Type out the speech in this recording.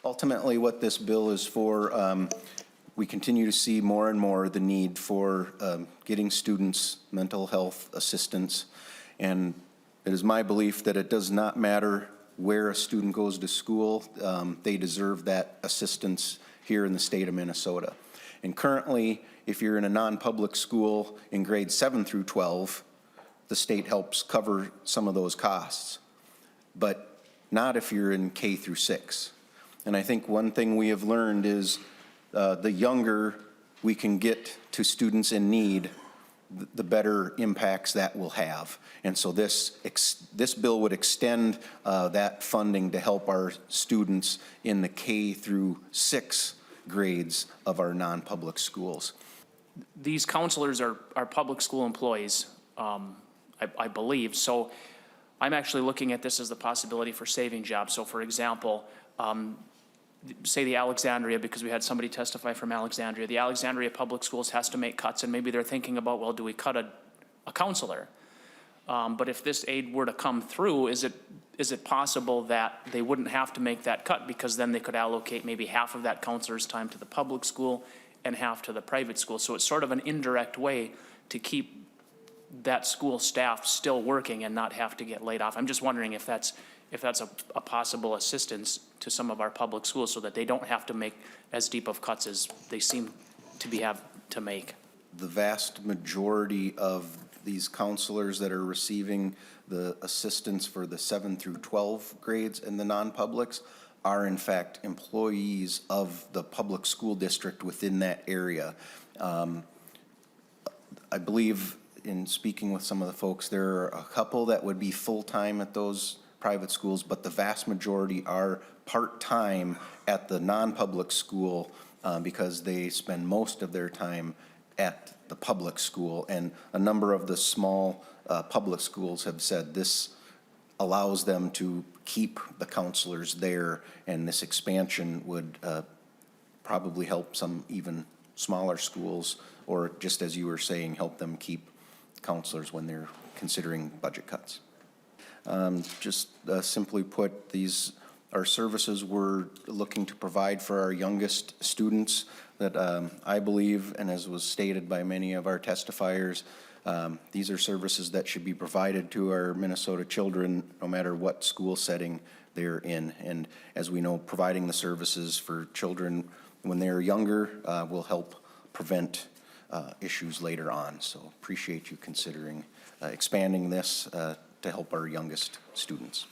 Ultimately, what this bill is for, we continue to see more and more the need for getting students mental health assistance. And it is my belief that it does not matter where a student goes to school, they deserve that assistance here in the state of Minnesota. And currently, if you're in a non-public school in grades 7 through 12, the state helps cover some of those costs, but not if you're in K through 6. And I think one thing we have learned is the younger we can get to students in need, the better impacts that will have. And so this bill would extend that funding to help our students in the K through 6 grades of our non-public schools. These counselors are public school employees, I believe. So I'm actually looking at this as the possibility for saving jobs. So for example, say the Alexandria, because we had somebody testify from Alexandria, the Alexandria Public Schools has to make cuts, and maybe they're thinking about, well, do we cut a counselor? But if this aid were to come through, is it possible that they wouldn't have to make that cut, because then they could allocate maybe half of that counselor's time to the public school and half to the private school? So it's sort of an indirect way to keep that school staff still working and not have to get laid off. I'm just wondering if that's a possible assistance to some of our public schools, so that they don't have to make as deep of cuts as they seem to have to make. The vast majority of these counselors that are receiving the assistance for the 7 through 12 grades in the non-publics are in fact employees of the public school district within that area. I believe in speaking with some of the folks, there are a couple that would be full-time at those private schools, but the vast majority are part-time at the non-public school because they spend most of their time at the public school. And a number of the small public schools have said this allows them to keep the counselors there, and this expansion would probably help some even smaller schools, or just as you were saying, help them keep counselors when they're considering budget cuts. Just simply put, these are services we're looking to provide for our youngest students that I believe, and as was stated by many of our testifiers, these are services that should be provided to our Minnesota children no matter what school setting they're in. And as we know, providing the services for children when they're younger will help prevent issues later on. So appreciate you considering expanding this to help our youngest students.